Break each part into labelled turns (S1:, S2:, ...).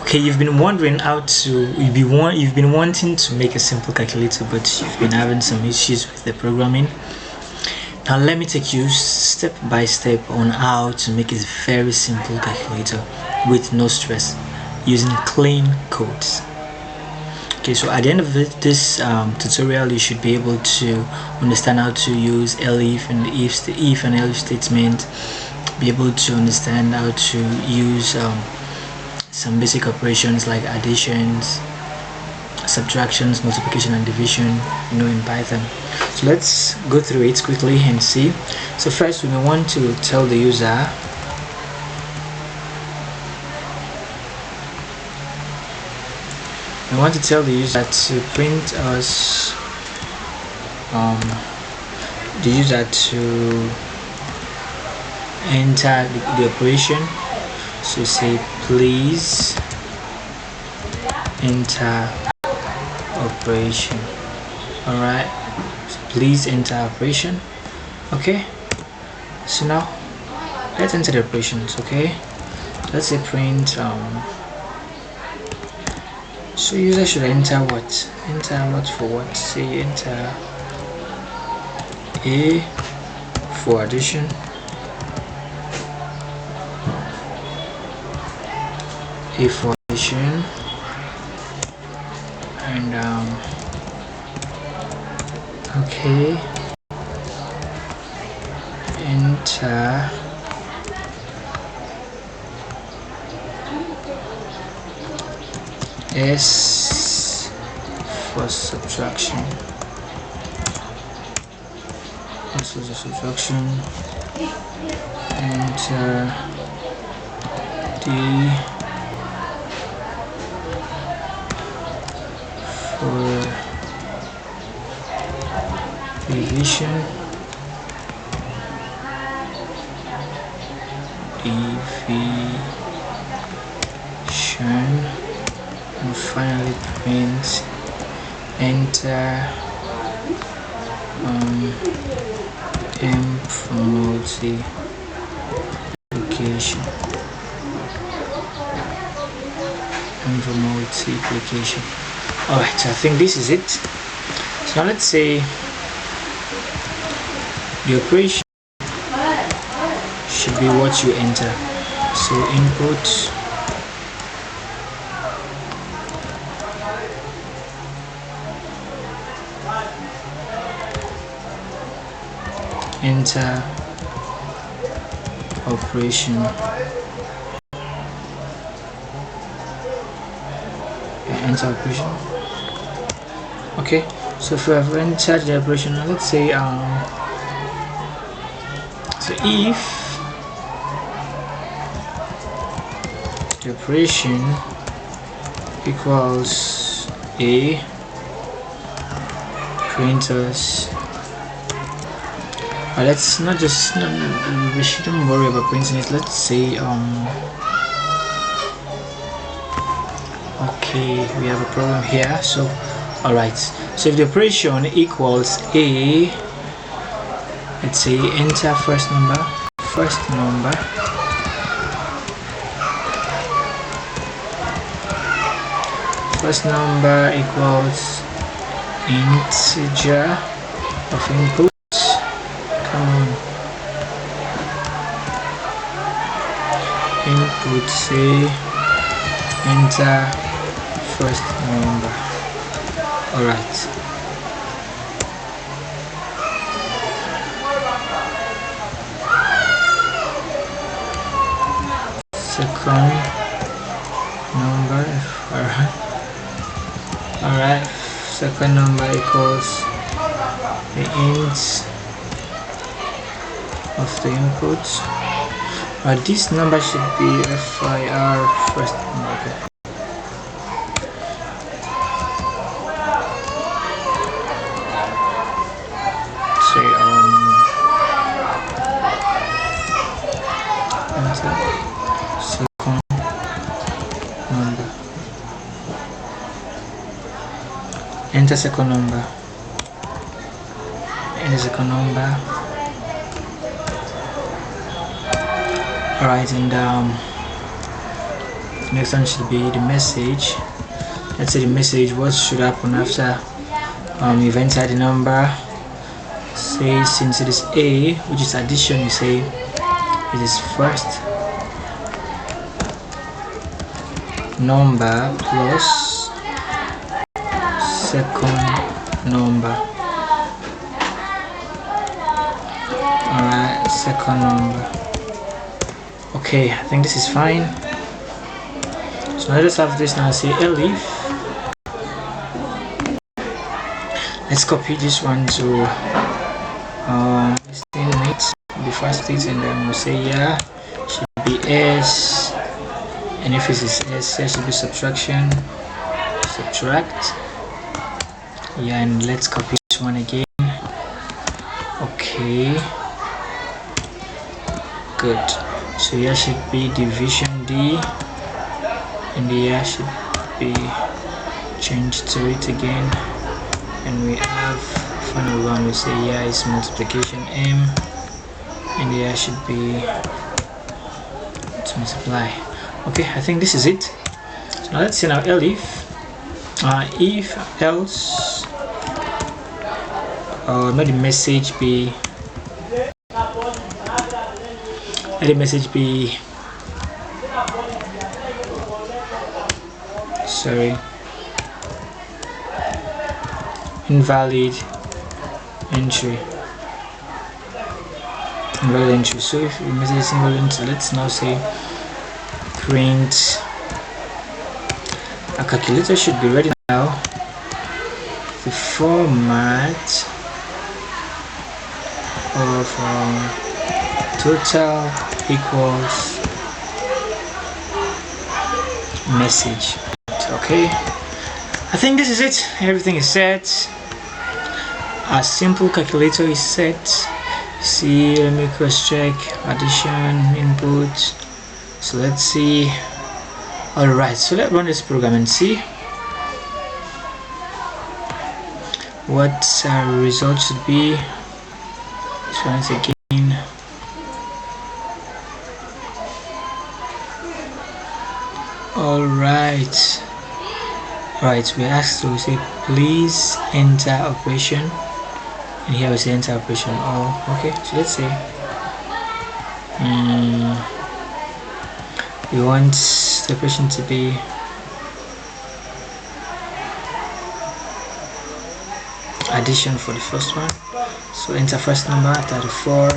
S1: Okay, you've been wondering how to you've been wanting to make a simple calculator, but you've been having some issues with the programming. Now let me take you step by step on how to make a very simple calculator with no stress using clean codes. Okay, so at the end of this tutorial, you should be able to understand how to use elif and if and elif statement, be able to understand how to use some basic operations like additions, subtractions, multiplication and division, in Python. So let's go through it quickly and see. So first we may want to tell the user to print us the user to enter the operation. So say please enter operation. Alright, so please enter operation. Okay, so now let's enter the operations. Okay, let's say print so user should enter what for what. Say enter A for addition, A for addition, and okay, enter S for subtraction, S for the subtraction, enter D for division, and finally print enter M for multiplication. Alright, so I think this is it. So now let's say the operation should be what you enter. So input enter operation, enter operation. Okay, so if we have entered the operation, now let's say so if the operation equals A, print us. Let's not just we shouldn't worry about printing it. Let's say okay, we have a problem here. So alright, so if the operation equals A, let's say enter first number equals integer of input. Input say enter first number. Alright, second number. Alright, second number equals the int of the input. This number should be FIR first number. Say enter second number. Enter second number. Enter second number. Alright, and Next one should be the message. Let's say the message, what should happen after you've entered the number. Say since it is A, which is addition, you say it is first number plus second number. Alright, second number. Okay, I think this is fine. So let's have this now. Say elif. Let's copy this one to it, the first state, and then we'll say yeah should be S, and if it is S, there should be subtraction, subtract. Yeah, and let's copy this one again. Okay, good. So here should be division D, and the here should be changed to it again, and we have final one. We say here is multiplication M, and here should be to multiply. Okay, I think this is it. So now let's see now elif. If else, let the message be, sorry, invalid entry. So if the message is invalid entry, let's now say print. A calculator should be ready now. The format of total equals message. Okay, I think this is it. Everything is set. A simple calculator is set. See, let me cross check addition input. So let's see. Alright, so let's run this program and see what result should be. So once again, alright, we asked to say please enter operation, and here we say enter operation. Oh, okay, so let's say we want the operation to be addition for the first one. So enter first number 34,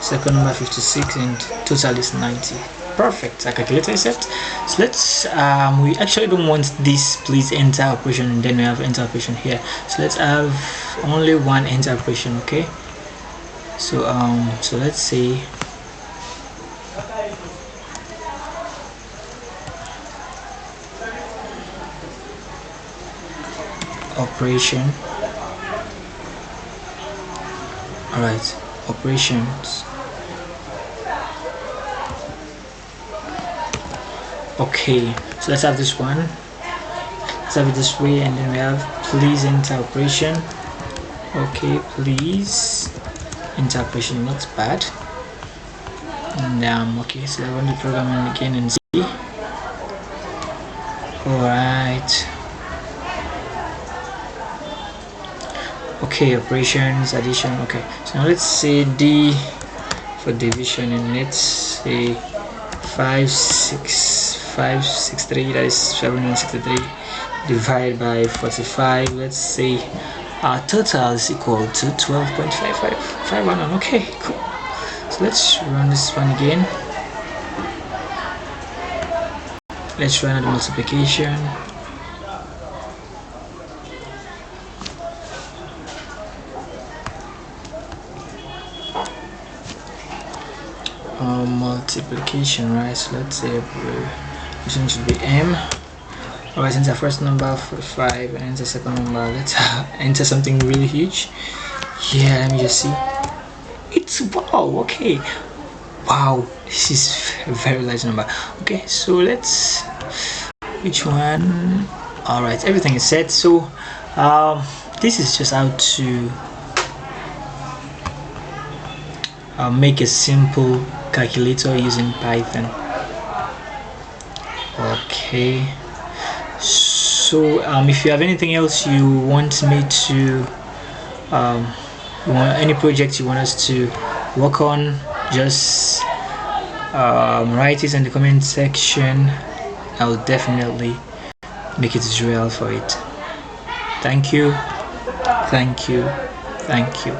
S1: second number 56, and total is 90. Perfect. Our calculator is set. So let's we actually don't want this please enter operation and then we have enter operation here. So let's have only one enter operation. Okay, so so let's say operation. Alright, operations. Okay, so let's have this one. Let's have it this way, and then we have please enter operation. Okay, please enter operation, not bad. And okay, so I run the program again and see. Alright. Okay, operations, addition. Okay, so now let's say D for division, and let's say 563, that is 763 divided by 45. Let's say our total is equal to 12.5551. Okay, cool. So let's run this one again. Let's run the multiplication. Multiplication, right? So let's say this one should be M. Alright, enter first number 45 and enter second number. Let's enter something really huge. Yeah, let me just see. It's wow. Okay, wow, this is a very large number. Okay, so let's, which one? Alright, everything is set. So this is just how to make a simple calculator using Python. Okay, so if you have anything else you want me to any project you want us to work on, just write it in the comment section. I'll definitely make a tutorial for it. Thank you, thank you, thank you.